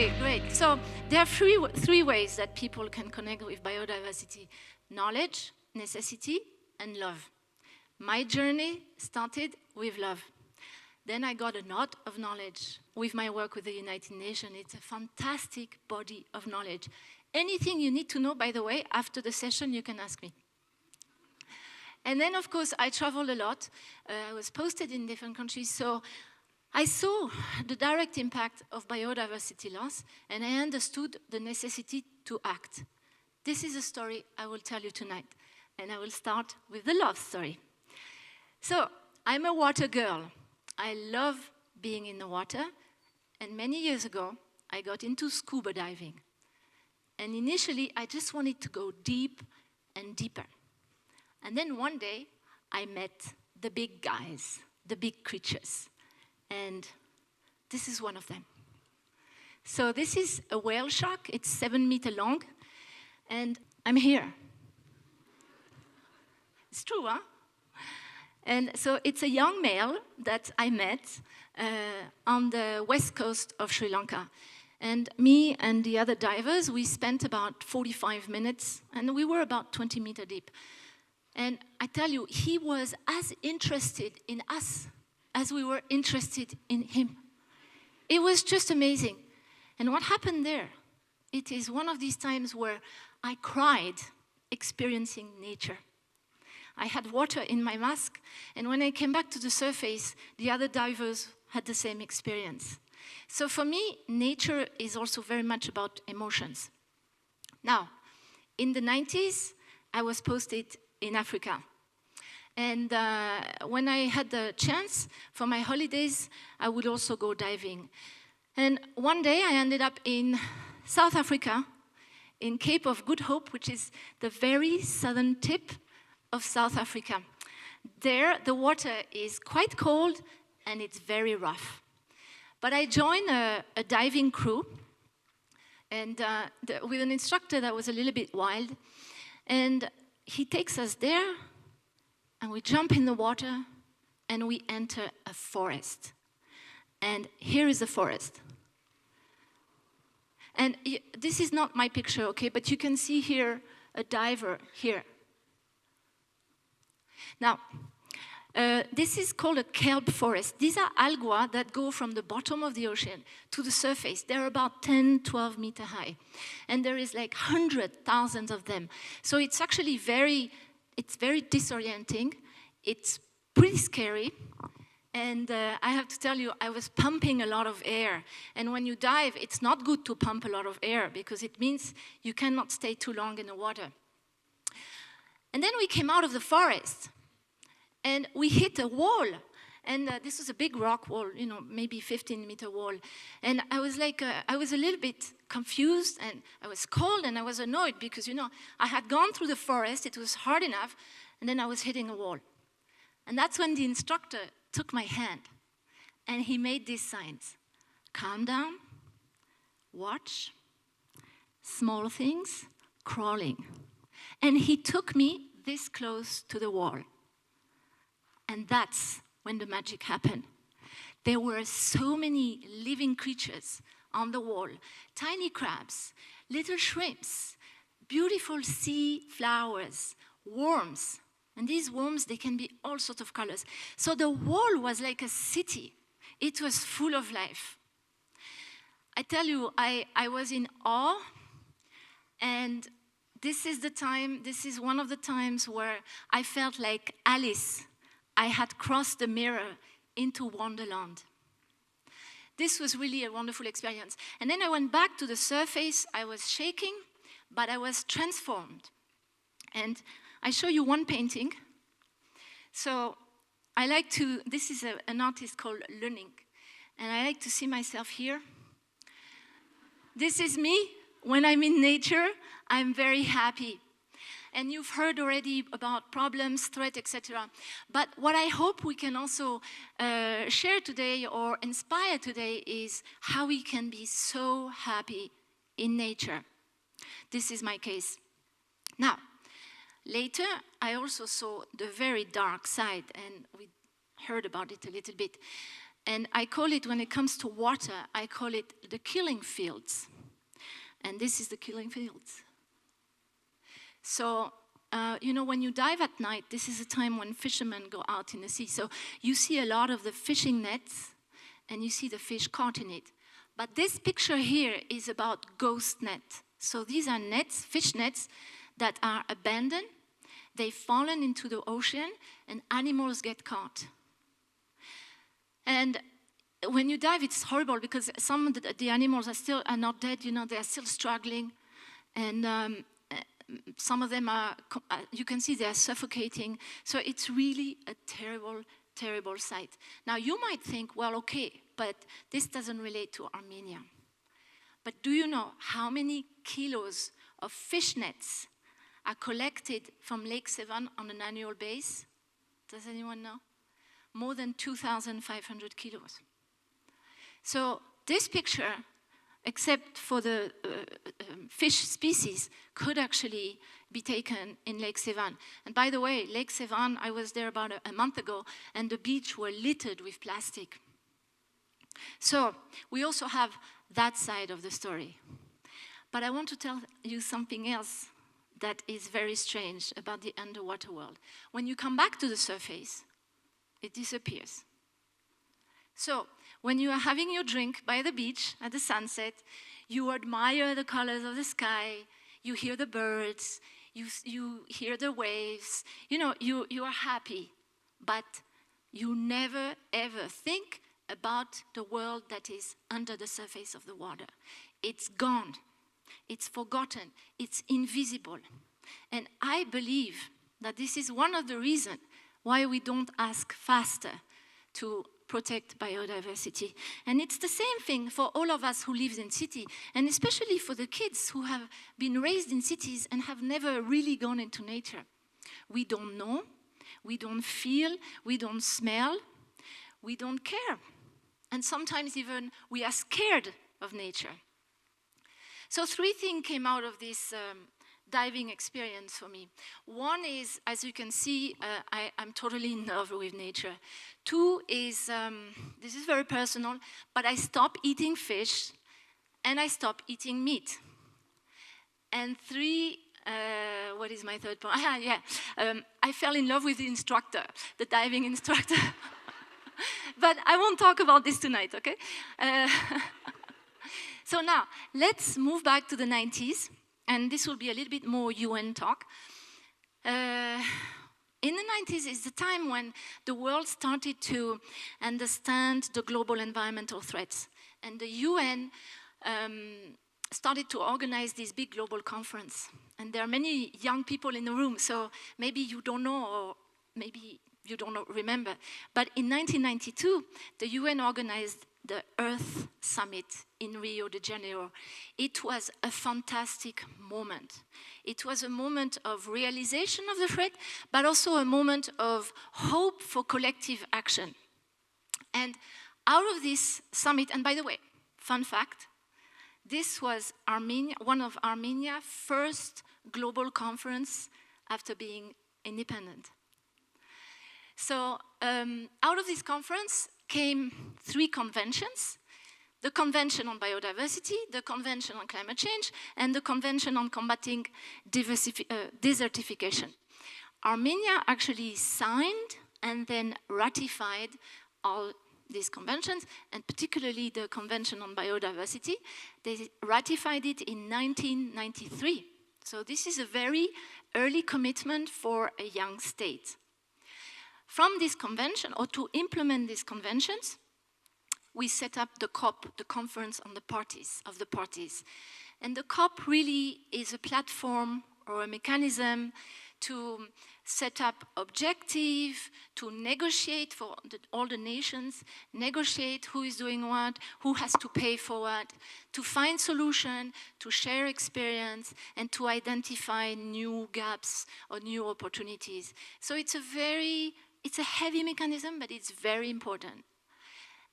Okay, great. So there are three ways that people can connect with biodiversity: knowledge, necessity, and love. My journey started with love. Then I got a lot of knowledge with my work with the United Nations. It's a fantastic body of knowledge. Anything you need to know, by the way, after the session, you can ask me. And then, of course, I traveled a lot. I was posted in different countries, so I saw the direct impact of biodiversity loss, and I understood the necessity to act. This is a story I will tell you tonight, and I will start with the love story. So, I'm a water girl. I love being in the water, and many years ago, I got into scuba diving. And initially, I just wanted to go deep and deeper. And then one day, I met the big guys, the big creatures. And this is one of them. So this is a whale shark. It's 7 meters long. And I'm here. It's true, huh? And so it's a young male that I met on the west coast of Sri Lanka. And me and the other divers, we spent about 45 minutes, and we were about 20 meters deep. And I tell you, he was as interested in us as we were interested in him. It was just amazing. And what happened there? It is one of these times where I cried experiencing nature. I had water in my mask, and when I came back to the surface, the other divers had the same experience. So for me, nature is also very much about emotions. Now, in the 90s, I was posted in Africa. And when I had the chance for my holidays, I would also go diving. And one day I ended up in South Africa, in Cape of Good Hope, which is the very southern tip of South Africa. There, the water is quite cold and it's very rough. But I joined a diving crew, and with an instructor that was a little bit wild. And he takes us there, and we jump in the water, and we enter a forest. And here is the forest. And this is not my picture, okay? But you can see here a diver here. Now, this is called a kelp forest. These are algae that go from the bottom of the ocean to the surface. They're about 10, 12 meters high. And there is like 100,000 of them. So it's actually very disorienting. It's pretty scary. And I have to tell you, I was pumping a lot of air. And when you dive, it's not good to pump a lot of air because it means you cannot stay too long in the water. And then we came out of the forest. And we hit a wall, and this was a big rock wall, you know, maybe 15-meter wall. And I was like, I was a little bit confused, and I was cold, and I was annoyed because, you know, I had gone through the forest, it was hard enough, and then I was hitting a wall. And that's when the instructor took my hand, and he made these signs. Calm down, watch, small things, crawling. And he took me this close to the wall. And that's when the magic happened. There were so many living creatures on the wall. Tiny crabs, little shrimps, beautiful sea flowers, worms. And these worms, they can be all sorts of colors. So the wall was like a city. It was full of life. I tell you, I was in awe. And this is one of the times where I felt like Alice. I had crossed the mirror into Wonderland. This was really a wonderful experience. And then I went back to the surface. I was shaking, but I was transformed. And I show you one painting. So this is an artist called Lunning. And I like to see myself here. This is me. When I'm in nature, I'm very happy. And you've heard already about problems, threats, etc. But what I hope we can also share today or inspire today is how we can be so happy in nature. This is my case. Now, later, I also saw the very dark side, and we heard about it a little bit. And I call it, when it comes to water, I call it the killing fields. And this is the killing fields. So, when you dive at night, this is a time when fishermen go out in the sea. So you see a lot of the fishing nets, and you see the fish caught in it. But this picture here is about ghost net. So these are nets, fish nets, that are abandoned. They've fallen into the ocean, and animals get caught. And when you dive, it's horrible because some of the animals are not dead. They are still struggling, and some of them are. You can see they are suffocating. So it's really a terrible, terrible sight. Now you might think, well, okay, but this doesn't relate to Armenia. But do you know how many kilos of fish nets are collected from Lake Sevan on an annual basis? Does anyone know? More than 2,500 kilos. So this picture, except for the fish species, could actually be taken in Lake Sevan. And by the way, Lake Sevan, I was there about a month ago, and the beach were littered with plastic. So we also have that side of the story. But I want to tell you something else that is very strange about the underwater world. When you come back to the surface, it disappears. So when you are having your drink by the beach at the sunset, you admire the colors of the sky, you hear the birds, you hear the waves, you are happy, but you never ever think about the world that is under the surface of the water. It's gone. It's forgotten. It's invisible. And I believe that this is one of the reasons why we don't ask faster to protect biodiversity. And it's the same thing for all of us who live in cities, and especially for the kids who have been raised in cities and have never really gone into nature. We don't know, we don't feel, we don't smell, we don't care. And sometimes even we are scared of nature. So 3 things came out of this diving experience for me. One is, as you can see, I'm totally in love with nature. 2 is, this is very personal, but I stopped eating fish and I stopped eating meat. And 3, what is my third point? I fell in love with the instructor, the diving instructor. But I won't talk about this tonight, okay? So now, let's move back to the 90s, and this will be a little bit more UN talk. In the 90s is the time when the world started to understand the global environmental threats, and the UN started to organize this big global conference. And there are many young people in the room, so maybe you don't know, or maybe you don't remember. But in 1992, the UN organized the Earth Summit in Rio de Janeiro. It was a fantastic moment. It was a moment of realization of the threat, but also a moment of hope for collective action. And out of this summit, and by the way, fun fact, this was one of Armenia's first global conference after being independent. So out of this conference came 3 conventions: the Convention on Biodiversity, the Convention on Climate Change, and the Convention on Combating Desertification. Armenia actually signed and then ratified all these conventions, and particularly the Convention on Biodiversity. They ratified it in 1993. So this is a very early commitment for a young state. From this convention, or to implement these conventions, we set up the COP, the Conference on the Parties of the Parties. And the COP really is a platform or a mechanism to set up objectives, to negotiate for all the nations, negotiate who is doing what, who has to pay for what, to find solutions, to share experience, and to identify new gaps or new opportunities. So it's a heavy mechanism, but it's very important.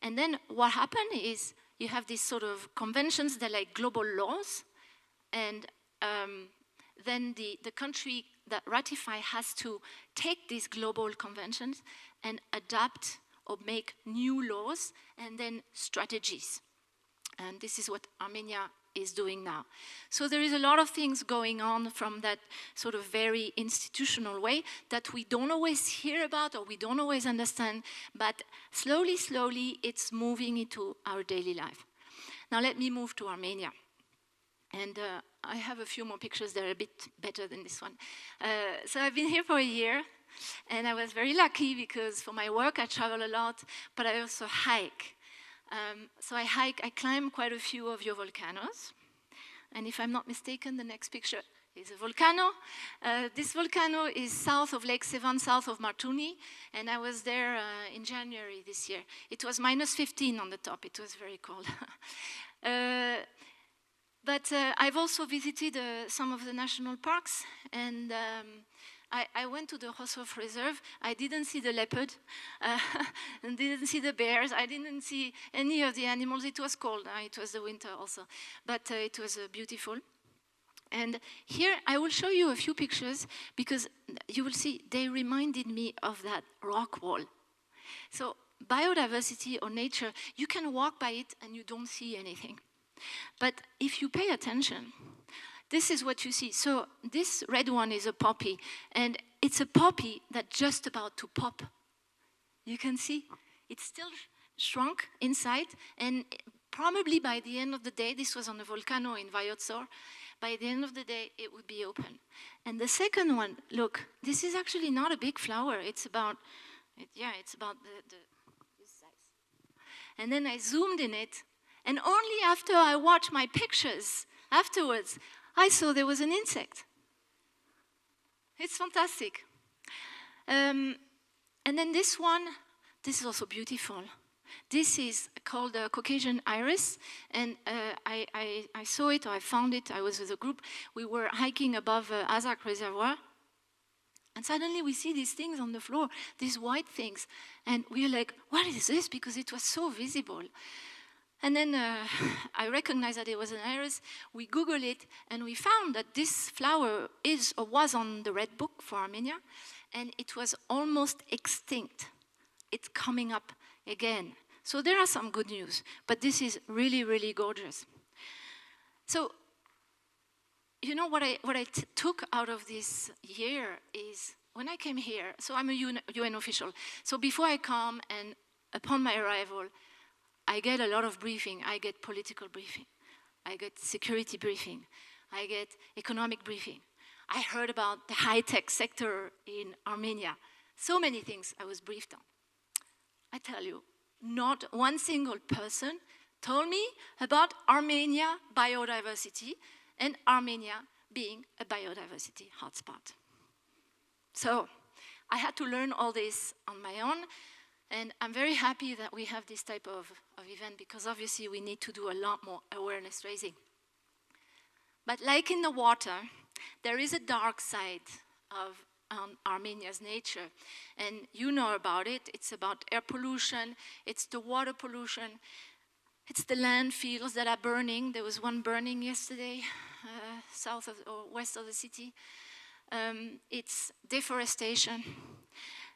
And then what happened is you have these sort of conventions that are like global laws, and then the country that ratify has to take these global conventions and adapt or make new laws and then strategies. And this is what Armenia is doing now. So there is a lot of things going on from that sort of very institutional way that we don't always hear about or we don't always understand, but slowly, slowly it's moving into our daily life. Now let me move to Armenia. And I have a few more pictures that are a bit better than this one. So I've been here for a year, and I was very lucky because for my work I travel a lot, but I also hike. So I climb quite a few of your volcanoes. And if I'm not mistaken, the next picture is a volcano. This volcano is south of Lake Sevan, south of Martuni, and I was there in January this year. It was minus 15 on the top. It was very cold. But I've also visited some of the national parks, and I went to the Rostov Reserve. I didn't see the leopard, and didn't see the bears. I didn't see any of the animals. It was cold. It was the winter also, but it was beautiful. And here I will show you a few pictures because you will see they reminded me of that rock wall. So biodiversity or nature, you can walk by it and you don't see anything. But if you pay attention, this is what you see. So this red one is a poppy, and it's a poppy that's just about to pop. You can see it's still shrunk inside, and probably by the end of the day, this was on a volcano in Vayotsor, by the end of the day, it would be open. And the second one, look, this is actually not a big flower. It's about, it's about this size. And then I zoomed in it, and only after I watched my pictures afterwards, I saw there was an insect. It's fantastic. And then this one, this is also beautiful. This is called the Caucasian iris, and I saw it, or I found it, I was with a group, we were hiking above Azak Reservoir, and suddenly we see these things on the floor, these white things, and we are like, what is this? Because it was so visible. And then I recognized that it was an iris. We Googled it, and we found that this flower is or was on the Red Book for Armenia, and it was almost extinct. It's coming up again. So there are some good news, but this is really, really gorgeous. So, you know what I took out of this year is when I came here, so I'm a UN official. So before I come and upon my arrival, I get a lot of briefing. I get political briefing. I get security briefing. I get economic briefing. I heard about the high-tech sector in Armenia. So many things I was briefed on. I tell you, not one single person told me about Armenia biodiversity and Armenia being a biodiversity hotspot. So I had to learn all this on my own. And I'm very happy that we have this type of event because obviously we need to do a lot more awareness raising. But like in the water, there is a dark side of Armenia's nature. And you know about it. It's about air pollution. It's the water pollution. It's the landfills that are burning. There was one burning yesterday, south of or west of the city. It's deforestation.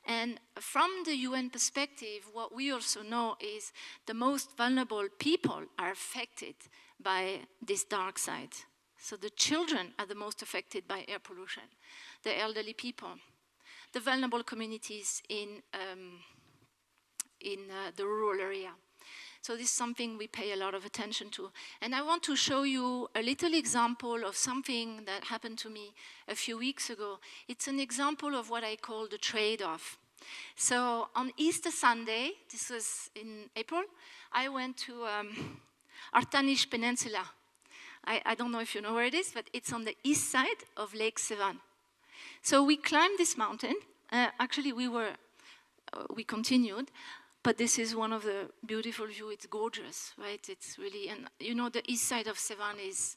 And from the UN perspective, what we also know is the most vulnerable people are affected by this dark side. So the children are the most affected by air pollution, the elderly people, the vulnerable communities in the rural area. So this is something we pay a lot of attention to. And I want to show you a little example of something that happened to me a few weeks ago. It's an example of what I call the trade-off. So on Easter Sunday, this was in April, I went to Artanish Peninsula. I don't know if you know where it is, but it's on the east side of Lake Sevan. So we climbed this mountain. Actually, we continued. But this is one of the beautiful views. It's gorgeous, right? It's really, and you know, the east side of Sevan is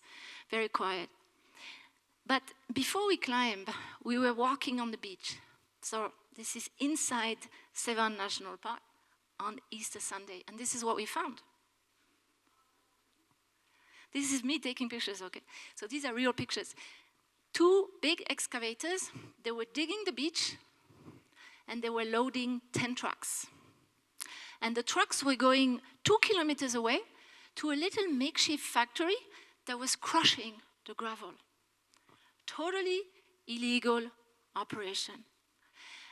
very quiet. But before we climbed, we were walking on the beach. So this is inside Sevan National Park on Easter Sunday. And this is what we found. This is me taking pictures, okay? So these are real pictures. Two big excavators, they were digging the beach and they were loading 10 trucks. And the trucks were going 2 kilometers away to a little makeshift factory that was crushing the gravel. Totally illegal operation.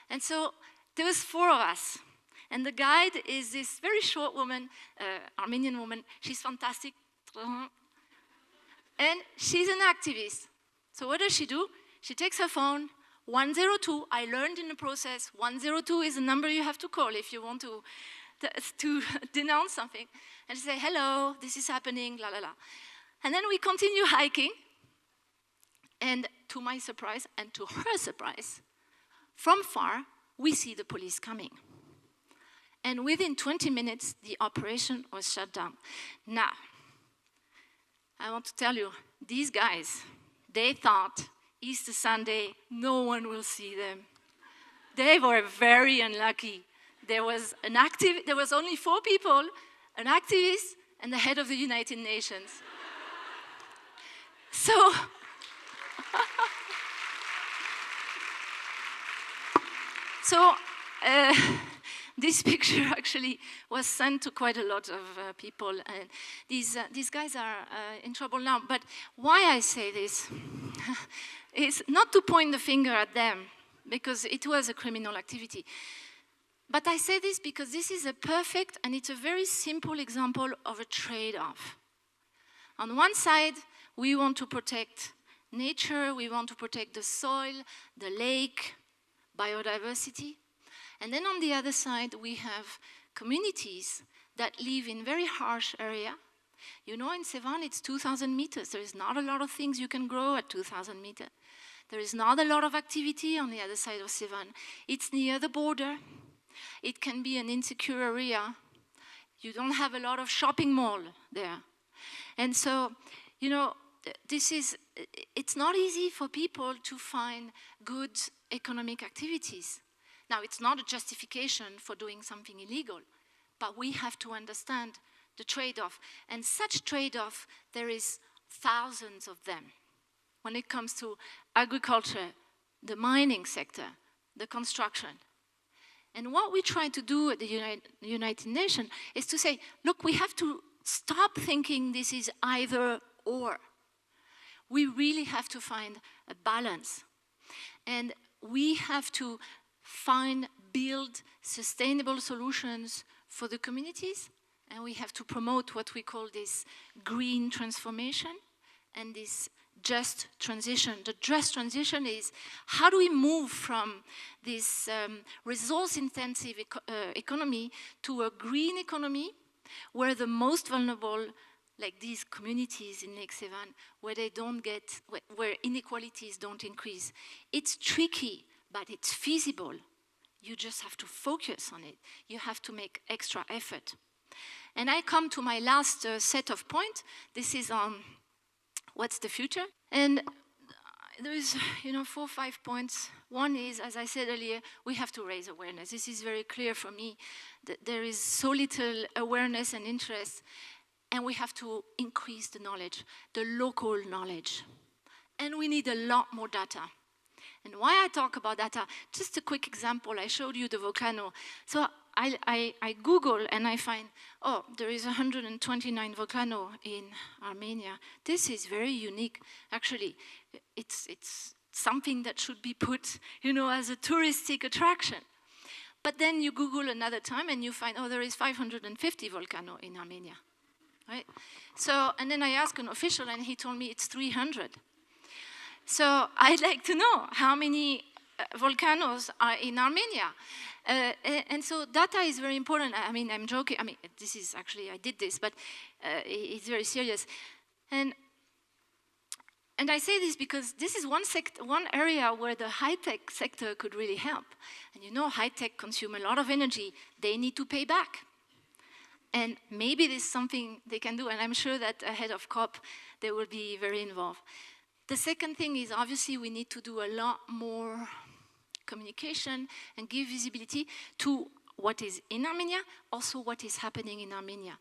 And so there was 4 of us. And the guide is this very short woman, Armenian woman. She's fantastic. And she's an activist. So what does she do? She takes her phone, 102. I learned in the process, 102 is a number you have to call if you want to denounce something. And she say, hello, this is happening, la la la. And then we continue hiking. And to my surprise, and to her surprise, from far, we see the police coming. And within 20 minutes, the operation was shut down. Now, I want to tell you, these guys, they thought Easter Sunday, no one will see them. They were very unlucky. There was only 4 people, an activist and the head of the United Nations. So, this picture actually was sent to quite a lot of people, and these guys are in trouble now. But why I say this is not to point the finger at them, because it was a criminal activity. But I say this because this is a perfect, and it's a very simple example of a trade-off. On one side, we want to protect nature, we want to protect the soil, the lake, biodiversity. And then on the other side, we have communities that live in very harsh area. You know, in Sevan, it's 2,000 meters. There is not a lot of things you can grow at 2,000 meters. There is not a lot of activity on the other side of Sevan. It's near the border. It can be an insecure area. You don't have a lot of shopping mall there. And so, you know, it's not easy for people to find good economic activities. Now, it's not a justification for doing something illegal, but we have to understand the trade-off. And such trade-off, there is thousands of them. When it comes to agriculture, the mining sector, the construction. And what we try to do at the United Nations is to say, look, we have to stop thinking this is either or. We really have to find a balance. And we have to build sustainable solutions for the communities, and we have to promote what we call this green transformation and this just transition. The just transition is how do we move from this resource-intensive economy to a green economy where the most vulnerable, like these communities in Lake Sevan, where inequalities don't increase. It's tricky, but it's feasible. You just have to focus on it. You have to make extra effort. And I come to my last set of points. This is on what's the future. And there is, 4 or 5 points. One is, as I said earlier, we have to raise awareness. This is very clear for me that there is so little awareness and interest, and we have to increase the knowledge, the local knowledge. And we need a lot more data. And why I talk about data, just a quick example, I showed you the volcano. So I Google and I find, there is 129 volcano in Armenia. This is very unique. Actually, it's something that should be put, as a touristic attraction. But then you Google another time and you find, there is 550 volcano in Armenia, right? So, and then I asked an official and he told me it's 300. So I'd like to know how many volcanoes are in Armenia. And so data is very important. I mean, I'm joking. I mean, this is actually, I did this, but it's very serious. And I say this because this is one area where the high-tech sector could really help. And high-tech consume a lot of energy. They need to pay back. And maybe there's something they can do. And I'm sure that ahead of COP, they will be very involved. The second thing is obviously we need to do a lot more communication and give visibility to what is in Armenia, also what is happening in Armenia.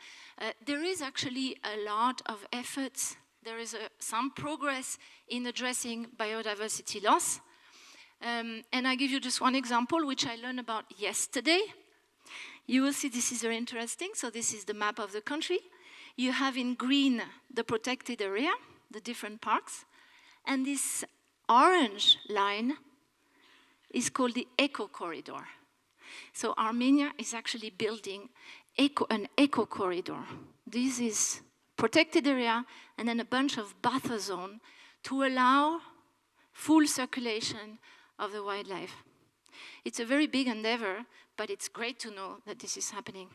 There is actually a lot of efforts. There is some progress in addressing biodiversity loss. And I give you just one example, which I learned about yesterday. You will see this is very interesting. So this is the map of the country. You have in green the protected area, the different parks. And this orange line is called the Eco Corridor. So Armenia is actually building an eco corridor. This is protected area and then a bunch of buffer zone to allow full circulation of the wildlife. It's a very big endeavor, but it's great to know that this is happening.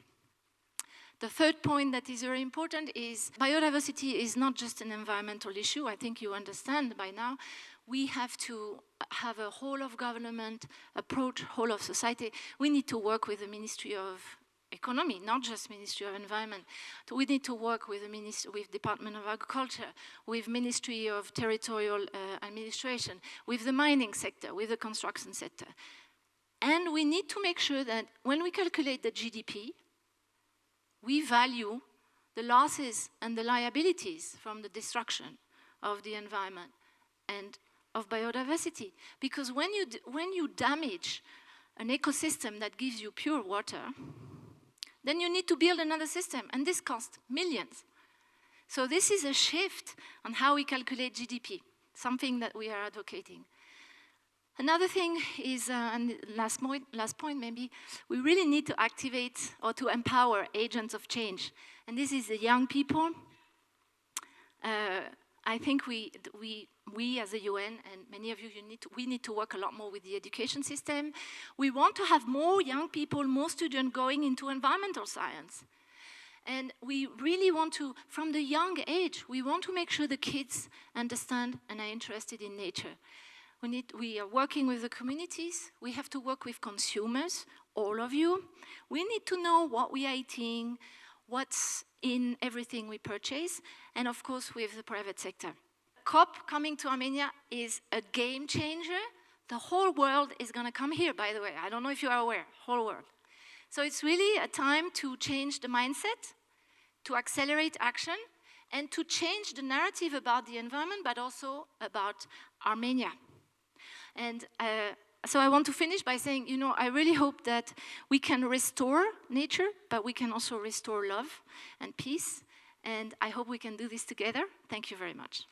The third point that is very important is biodiversity is not just an environmental issue. I think you understand by now. We have to have a whole of government approach, whole of society. We need to work with the Ministry of Economy, not just Ministry of Environment. So we need to work with the Department of Agriculture, with Ministry of Territorial Administration, with the mining sector, with the construction sector. And we need to make sure that when we calculate the GDP, we value the losses and the liabilities from the destruction of the environment and of biodiversity. Because when you damage an ecosystem that gives you pure water, then you need to build another system, and this costs millions. So this is a shift on how we calculate GDP, something that we are advocating. Another thing is, and last point maybe, we really need to activate or to empower agents of change. And this is the young people. I think we as the UN, and many of you, we need to work a lot more with the education system. We want to have more young people, more students going into environmental science. And we really want to, from the young age, we want to make sure the kids understand and are interested in nature. We are working with the communities. We have to work with consumers, all of you. We need to know what we are eating, what's in everything we purchase, and of course with the private sector. COP coming to Armenia is a game changer. The whole world is going to come here, by the way. I don't know if you are aware, whole world. So it's really a time to change the mindset, to accelerate action, and to change the narrative about the environment, but also about Armenia. And so I want to finish by saying, I really hope that we can restore nature, but we can also restore love and peace. And I hope we can do this together. Thank you very much.